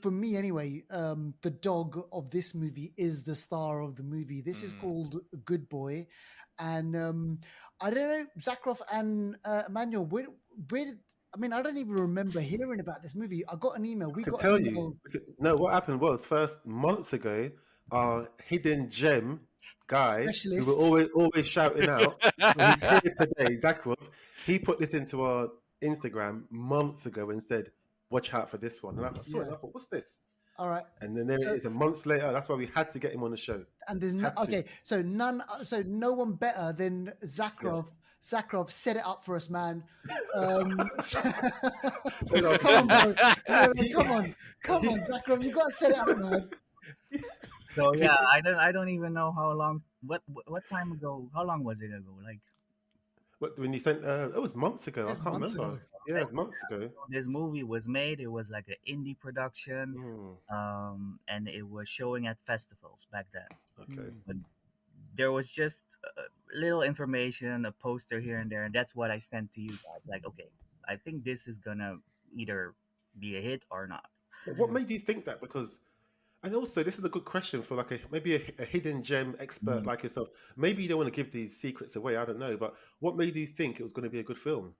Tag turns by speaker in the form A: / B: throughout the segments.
A: for me anyway, the dog of this movie is the star of the movie. This is called Good Boy, and I don't know, Zachrov and Emmanuel, I mean, I don't even remember hearing about this movie. I got an email.
B: I
A: We
B: can
A: got an
B: tell you.
A: email.
B: No, what happened was first months ago, our hidden gem guy, who we're
A: Specialist.
B: always shouting out, well, he's here today, Zachrov. He put this into our Instagram months ago and said, "Watch out for this one." And I saw it
A: Yeah.
B: and I thought, "What's this?"
A: All right.
B: And then there it
A: So,
B: is, a month later. That's why we had to get him on the show.
A: and there's no,
B: Had to.
A: okay. So no one better than
B: Yeah.
A: Zachrov. Zachrov set it up for us, man.
B: When I was
A: Come on,
B: reading,
A: bro. Yeah, man, come on, Zachrov. You got to set it up, man.
C: So yeah, I don't even know how long. What time ago? How long was it ago? Like
B: when you sent, it was months ago. I
A: It's
B: can't
A: months
B: remember.
A: ago.
B: Yeah, it was months ago.
C: this movie was made. It was like an indie production,
B: Mm,
C: and it was showing at festivals back then.
B: okay.
C: But there was just little information, a poster here and there, and that's what I sent to you guys. Like, okay, I think this is gonna either be a hit or not.
B: But what made you think that? Because, and also, this is a good question for like a hidden gem expert
C: Mm.
B: like yourself. Maybe you don't want to give these secrets away. I don't know. But what made you think it was going to be a good film?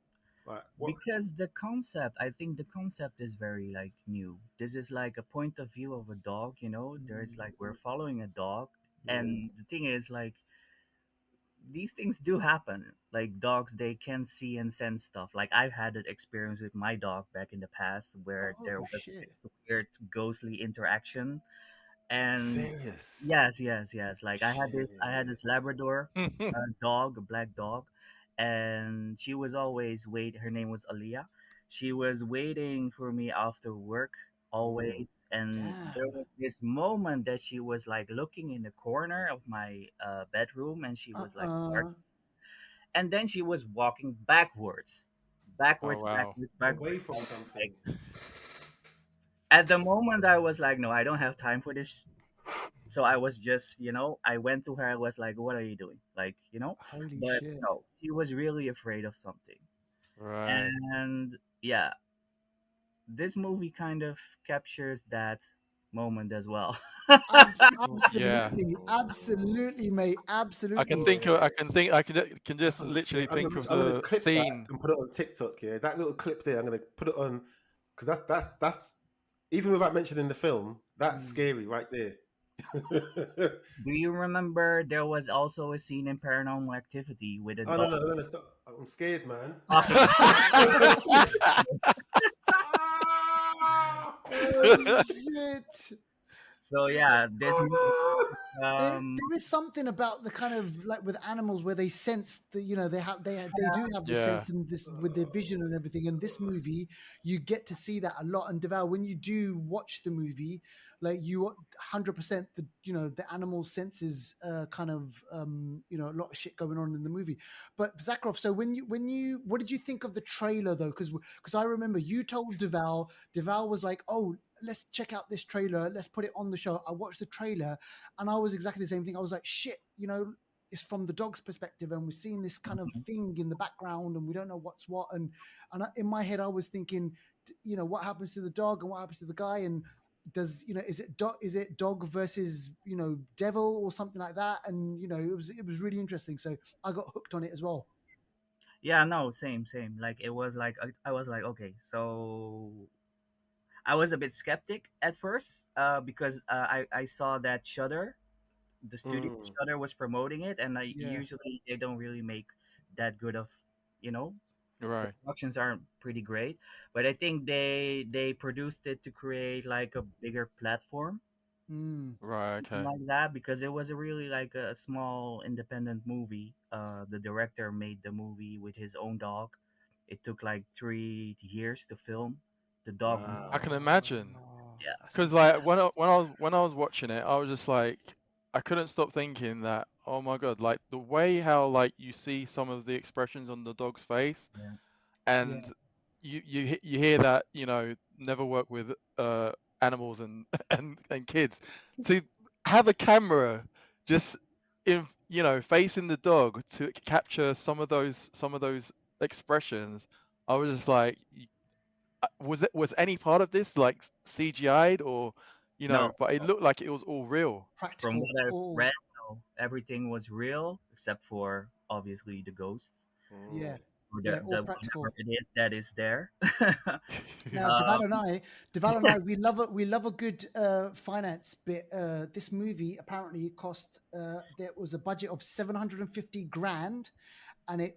B: Like what?
C: Because the concept, I think the concept is very like new. This is like a point of view of a dog. There's like we're following a dog,
B: Mm,
C: and the thing is like these things do happen. Like dogs, they can see and sense stuff. Like I've had an experience with my dog back in the past where
A: Oh
C: there was
A: shit.
C: this weird ghostly interaction. And
B: serious.
C: yes. Like I had
B: Shit.
C: this Labrador dog, a black dog, and she was always wait. Her name was Aliyah. She was waiting for me after work
B: Mm,
C: always, and there
A: Damn.
C: was this moment that she was like looking in the corner of my bedroom, and she was like
A: Uh-uh.
C: barking, and then she was walking
D: Oh wow.
B: away
C: backwards.
B: from something.
C: Like at the moment, I was like, no, I don't have time for this. So I was just, I went to her. I was like, "What are you doing?" Like,
A: Holy
C: but
A: shit.
C: no, she was really afraid of something.
D: Right.
C: And yeah, this movie kind of captures that moment as well.
D: Yeah.
A: Absolutely, absolutely, mate.
D: I can
A: Absolutely.
D: think of. I can think. can
B: That's
D: just
B: I'm
D: literally
B: scared.
D: think of
B: I'm gonna
D: the
B: clip that
D: scene.
B: and put it on TikTok. Yeah, that little clip there. I'm gonna put it on because that's even without mentioning the film, that's
A: Mm.
B: scary right there.
C: Do you remember there was also a scene in Paranormal Activity with a
B: Oh no,
C: dog?
B: no, no, no, stop. I'm scared, man.
C: Okay,
A: Oh shit.
C: so yeah, this movie. Um,
A: There is something about the kind of like with animals where they sense that they do have the
D: Yeah.
A: sense and this with their vision and everything. In this movie, you get to see that a lot. And Deval, when you do watch the movie, like you 100% the animal senses kind of a lot of shit going on in the movie. But Zakharov, so when you what did you think of the trailer though? Because I remember you told Deval was like, oh, let's check out this trailer, let's put it on the show. I watched the trailer and I was exactly the same thing. I was like, shit, it's from the dog's perspective, and we're seeing this kind of thing in the background, and we don't know what's what. In my head, I was thinking, what happens to the dog and what happens to the guy, and is it dog versus devil or something like that? And it was really interesting. So I got hooked on it as well.
C: yeah, no, same. Like it was like I was like, okay, so I was a bit skeptic at first, because I saw that Shutter, the studio
B: Mm,
C: Shutter was promoting it, and I
A: Yeah.
C: usually they don't really make that good of, you know, the
D: Right.
C: productions aren't pretty great, but I think they produced it to create like a bigger platform,
A: Mm.
D: Right.
C: something
D: Okay.
C: like that, because it was a really like a small independent movie. The director made the movie with his own dog. It took like 3 years to film. The dog was
D: I
B: wow.
D: can imagine.
C: yeah.
A: That's
D: Because like
A: mad.
D: when I was watching it, I was just like, I couldn't stop thinking that, oh my god, like the way how like you see some of the expressions on the dog's face,
C: Yeah.
A: Yeah.
D: and you hear that never work with animals and and kids, to have a camera just in facing the dog to capture some of those expressions. I was just like, was any part of this like CGI'd or
C: No,
D: but it looked like it was all real.
C: from
A: Practical.
C: what I've
A: Oh,
C: read, no, everything was real except for obviously the ghosts
A: yeah,
B: Mm.
C: or
A: yeah, all
C: the whatever
A: practical.
C: it is that is there.
A: Now,
C: um,
A: Deval and I, we love a good finance bit. This movie apparently cost. There was a budget of 750 grand, and it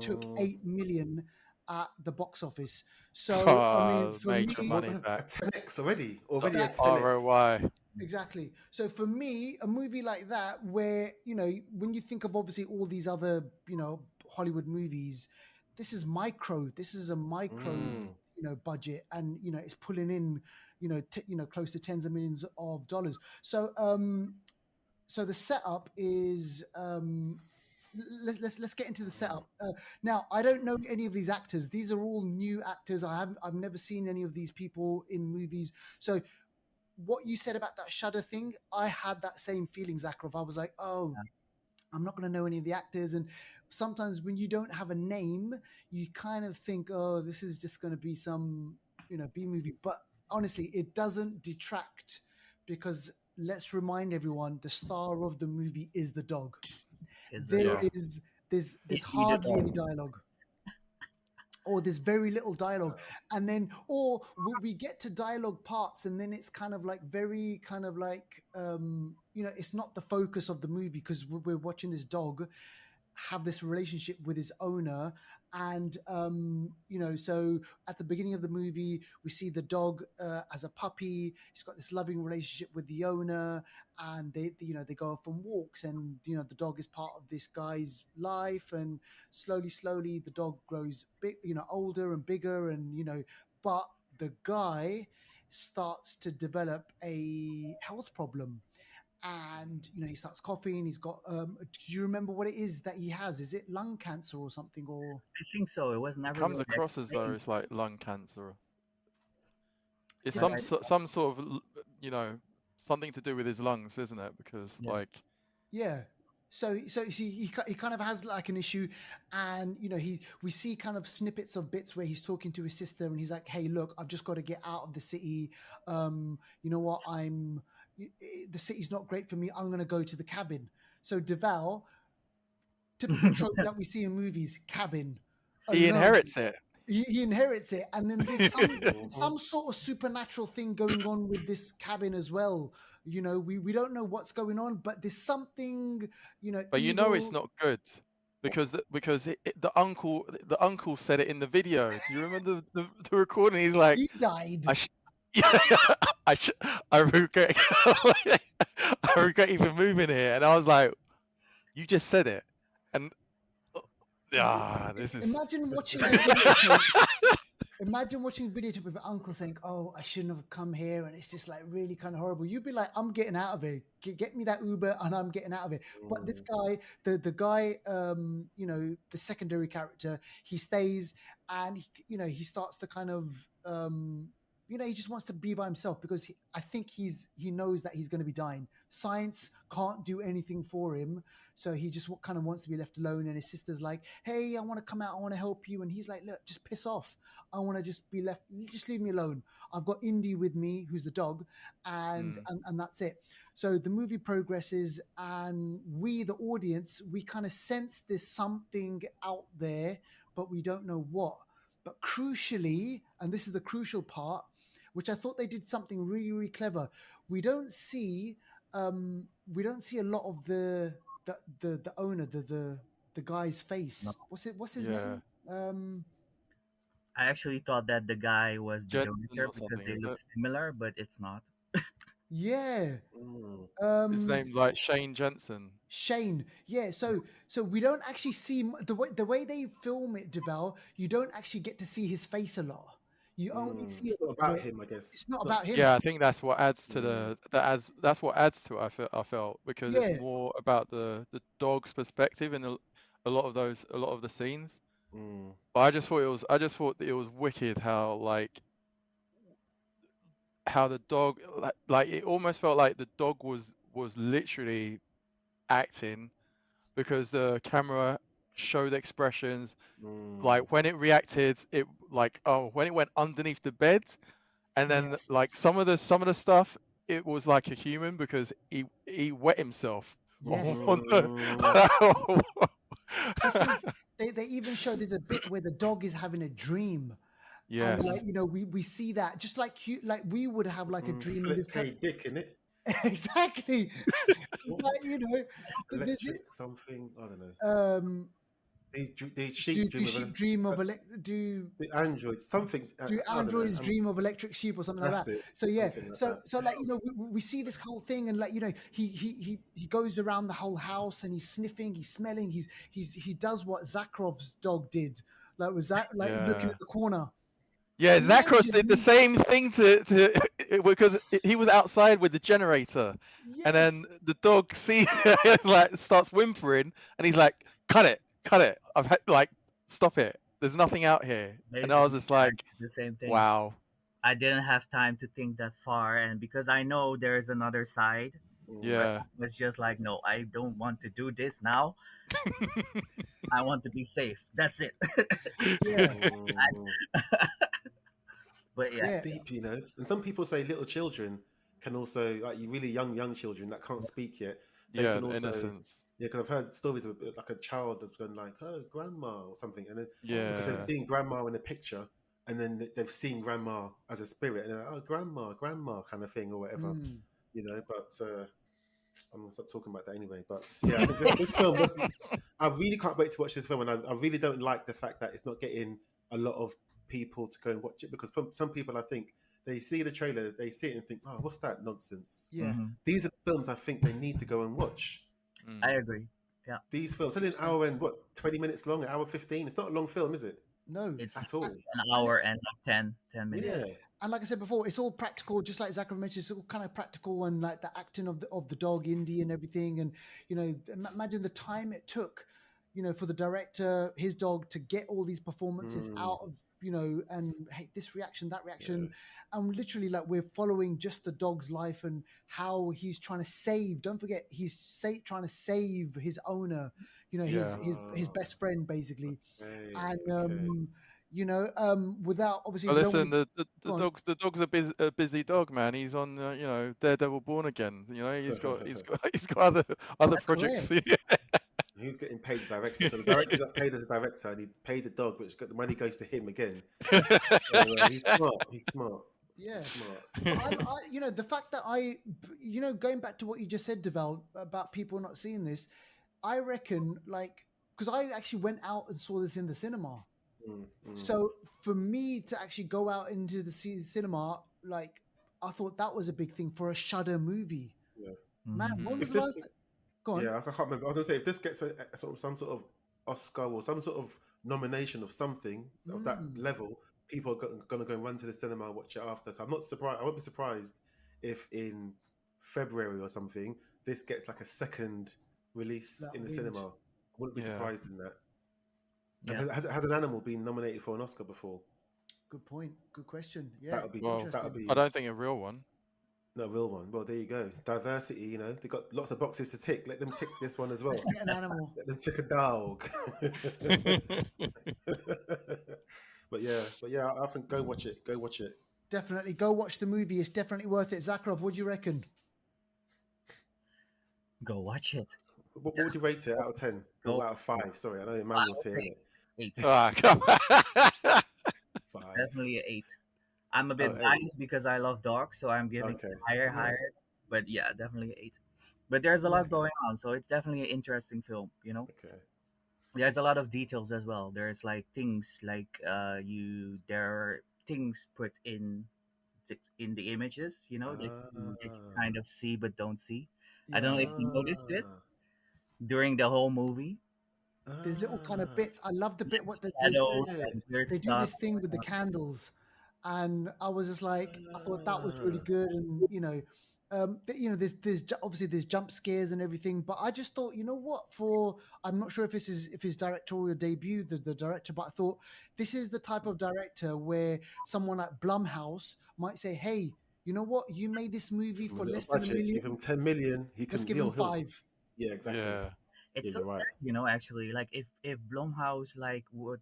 A: took
B: Mm-mm.
A: 8 million at the box office. So I mean,
D: Oh,
A: for
D: made your
A: me,
B: More
D: money
B: than a
D: back.
B: 10x already. Already a
A: that
B: 10x.
D: ROI.
A: exactly. So for me, a movie like that, where when you think of obviously all these other Hollywood movies, this is micro. This is a micro
B: Mm.
A: budget, and it's pulling in close to tens of millions of dollars. So the setup is let's get into the
B: Mm.
A: setup. Now I don't know any of these actors. These are all new actors. I've never seen any of these people in movies. So what you said about that Shudder thing, I had that same feeling, Zachrov. I was like, oh, I'm not going to know any of the actors. And sometimes when you don't have a name, you kind of think, oh, this is just going to be some, B movie. But honestly, it doesn't detract, because let's remind everyone the star of the movie is the dog.
C: is the
A: There
C: dog.
D: Yeah.
A: there's
C: Easy the
A: hardly any
C: dog.
A: dialogue, or there's very little dialogue, and then or we get to dialogue parts, and then it's kind of like very kind of like it's not the focus of the movie, because we're watching this dog have this relationship with his owner. And so at the beginning of the movie, we see the dog as a puppy. He's got this loving relationship with the owner, and they go off on walks, and the dog is part of this guy's life. And slowly the dog grows big, older and bigger, and but the guy starts to develop a health problem, and he starts coughing. He's got do you remember what it is that he has? Is it lung cancer or something? Or
C: I think so. It was
D: It
C: never
D: comes
C: really
D: across as though
C: explained,
D: it's like lung cancer. It's
A: did
C: but
D: some sort of something to do with his lungs, isn't it? Because
C: yeah,
D: like
A: yeah. So he kind of has like an issue, and we see kind of snippets of bits where he's talking to his sister, and he's like, hey, look, I've just got to get out of the city. You know what, the city's not great for me. I'm going to go to the cabin. So Deval, typical trope that we see in movies, cabin,
D: he
A: alone.
D: inherits it.
A: He inherits it, and then there's some
B: Mhm.
A: some sort of supernatural thing going on with this cabin as well. We don't know what's going on, but there's something
D: But it's
A: evil.
D: not good because the uncle said it in the video. Do you remember the recording? He's like,
A: He died.
D: I sh- I sh- I regret I regret even moving here, and I was like, you just said it, and this is.
A: Imagine watching a videotape. Imagine watching a videotape of your uncle saying, "Oh, I shouldn't have come here," and it's just like really kind of horrible. You'd be like, "I'm getting out of here. Get me that Uber, and I'm getting out of it." But this
B: Mm.
A: guy, the guy, the secondary character, he stays, and he starts to kind of, he just wants to be by himself, because I think he knows that he's going to be dying. Science can't do anything for him, so he just kind of wants to be left alone. And his sister's like, "Hey, I want to come out. I want to help you," and he's like, "Look, just piss off. I want to just be left. Just leave me alone. I've got Indy with me, who's the dog, and
D: Mm.
A: and that's it." So the movie progresses, and we, the audience, we kind of sense there's something out there, but we don't know what. But crucially, and this is the crucial part, which I thought they did something really, really clever. We don't see, we don't see a lot of the owner, the guy's
C: no.
A: face. What's his
D: Yeah,
A: name? Um,
C: I actually thought that the guy was the
D: Jensen
C: director
D: or
C: because
D: something,
C: they
D: is
C: look
D: it?
C: similar, but it's not.
A: yeah.
B: Mm.
D: His
A: Um,
D: name's like Shane Jensen.
A: Shane. Yeah. So we don't actually see the way they film it, Deval. You don't actually get to see his face a lot. You only
B: Mm.
A: see
B: It's
A: it
B: not about
A: where
B: him, I guess.
A: it's not
B: Not.
A: about him.
D: Yeah, I think that's what adds to
B: Mm.
D: that's what adds to it. I felt because it's
A: Yeah.
D: more about the dog's perspective in a lot of the scenes.
B: Mm.
D: But I just thought that it was wicked how the dog like it almost felt like the dog was literally acting because the camera show the expressions.
B: Mm.
D: Like when it reacted, it like when it went underneath the bed, and then like
A: Yes.
D: some of the stuff, it was like a human because he wet himself
A: Yes.
D: on
B: Mm.
D: the.
A: This is they even show there's a bit where the dog is having a dream. And
D: Yes.
A: like, we see that just like we would have like a dream in
B: Flip
A: this
B: K dick in it.
A: exactly. It's
B: What?
A: like,
B: Electric something. I don't know.
A: um
B: The sheep
A: do
B: dream of
A: sheep dream of
B: the android something.
A: do
B: I don't know.
A: androids dream of electric sheep or something like
B: That's
A: that?
B: it.
A: So yeah,
B: Something like
A: so
B: that.
A: so like, we see this whole thing, and like, he goes around the whole house and he's sniffing, he's smelling, he does what Zachrov's dog did, like was that like looking
D: Yeah.
A: at the corner.
D: Yeah, Zachrov did the
A: Imagine,
D: same thing to because he was outside with the generator, and
A: yes,
D: then the dog like starts whimpering, and he's like, cut it, cut it. I've had like, stop it. There's nothing out here." And I was
C: Basically,
D: just
C: yeah,
D: like,
C: the same thing.
D: "Wow,
C: I didn't have time to think that far, and because I know there's another side,
B: Mm.
C: where
D: yeah,
C: I was just like, no, I don't want to do this now. I want to be safe. That's it.
A: yeah,
B: Mm.
C: But yeah,
B: It's
A: yeah,
B: deep, you know. And some people say little children can also, like you really young children that can't speak yet, they
D: yeah,
B: can
D: the
B: also,
D: innocence,
B: yeah, because I've heard stories of like a child that's going like, oh, grandma or something, and then because they've
D: yeah,
B: seen grandma in a picture, and then they've seen grandma as a spirit, and they're like, oh, grandma, kind of thing or whatever,
A: mm.
B: you know. But I'm gonna stop talking about that anyway. But yeah, I think this film was. I really can't wait to watch this film, and I really don't like the fact that it's not getting a lot of people to go and watch it because some people, I think, they see the trailer, they see it and think, "Oh, what's that nonsense?"
A: Yeah,
B: These are the films I think they need to go and watch.
C: I
D: mm.
C: agree. Yeah,
B: These films, only an hour and what, 20 minutes long, an hour 15. It's not a long film, is it?
A: no,
C: it's
B: At all?
C: an hour and like 10 minutes.
A: yeah.
B: Yeah.
A: And like I said before, it's all practical, just like Zachrov mentioned. It's all kind of practical, and like the acting of the dog Indy and everything. And imagine the time it took, for the director, his dog, to get all these performances
B: Mm,
A: out of, and hey, this reaction, that
B: yeah.
A: reaction, and literally like we're following just the dog's life and how he's trying to save. Don't forget, trying to save his owner,
D: Yeah.
A: his best friend basically,
B: Okay.
A: and
B: Okay.
A: without obviously
D: But
A: we don't want
D: listen,
A: to
D: the
A: go on.
D: dog's a busy dog, man. He's on, Daredevil Born Again. He's got other projects.
A: Correct.
B: He's getting paid director. So the director got paid as a director, and he paid the dog, which got the money goes to him again. So, he's smart. He's smart.
A: Yeah.
B: He's smart.
A: But the fact that going back to what you just said, Deval, about people not seeing this, I reckon, like, because I actually went out and saw this in the cinema.
B: Mm, mm.
A: So for me to actually go out into the cinema, like, I thought that was a big thing for a Shudder movie.
B: Yeah.
A: Man, when
C: Mhm.
A: was
B: If
A: the
B: this,
A: last? Go on.
B: yeah, I can't remember. I was gonna say if this gets some sort of Oscar or some sort of nomination of something of that
A: Mm.
B: level, people are gonna go and run to the cinema and watch it after. So I'm not surprised. I won't be surprised if in February or something this gets like a second release
A: That
B: in the
A: weird.
B: cinema. I wouldn't be
D: Yeah.
B: surprised in that.
C: Yeah.
B: Has an animal been nominated for an Oscar before?
A: Good point. Good question. Yeah.
B: That would be
D: Well,
B: that would
A: Interesting.
B: be
D: I don't think a real one.
B: no real one. Well, there you go. Diversity. They've got lots of boxes to tick. Let them tick this one as well.
A: Let's get an animal.
B: Let them tick a dog. but yeah, I think go watch it. Go watch it.
A: Definitely go watch the movie. It's definitely worth it. Zachrov, what do you reckon?
C: Go watch it.
B: What would you rate it out of 10?
C: Go.
B: Or out of 5? Sorry, I know Emmanuel's
C: I'll
B: here.
C: say 8.
D: Ah, come on.
B: 5.
C: Definitely an 8. I'm a bit
B: 8.
C: biased because I love dogs, so I'm giving
B: Okay.
C: it higher. But yeah, definitely 8. But there's a lot going on, so it's definitely an interesting film.
B: Okay.
C: There's a lot of details as well. There's like things like there are things put in the images, that you kind of see but don't see. I don't know if you noticed it during the whole movie.
A: There's little kind of bits. I love the bit what
C: Shadows
B: Yeah.
C: and weird
A: they do
C: stuff.
A: this thing with the candles, and I was just like, I thought that was really good, and obviously there's jump scares and everything, but I just thought, I'm not sure if this is his directorial debut, the director, but I thought this is the type of director where someone like Blumhouse might say, hey, you know what, you made this movie
B: Give him
A: for
B: a little
A: less than
B: budget,
A: $1 million.
B: give him 10 million.
A: Let's give him 5.
B: Yeah, exactly.
D: Yeah.
C: It's
B: Yeah,
C: so
B: you're
C: sad,
B: right.
C: actually. Like if Blumhouse like would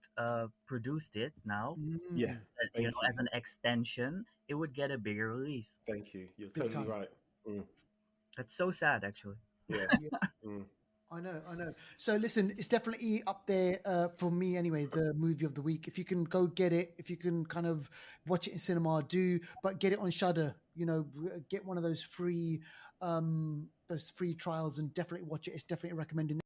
C: produced it now,
B: Yeah,
A: Mm,
B: thank you,
C: as an extension, it would get a bigger release.
B: thank you. You're
A: big
B: totally
A: time.
B: right. Mm,
C: That's so sad, actually.
B: yeah.
A: Yeah.
B: Mm.
A: I know, I know. So listen, it's definitely up there for me anyway. The movie of the week. If you can go get it, if you can kind of watch it in cinema, do. But get it on Shudder. Get one of those free trials and definitely watch it. It's definitely recommended.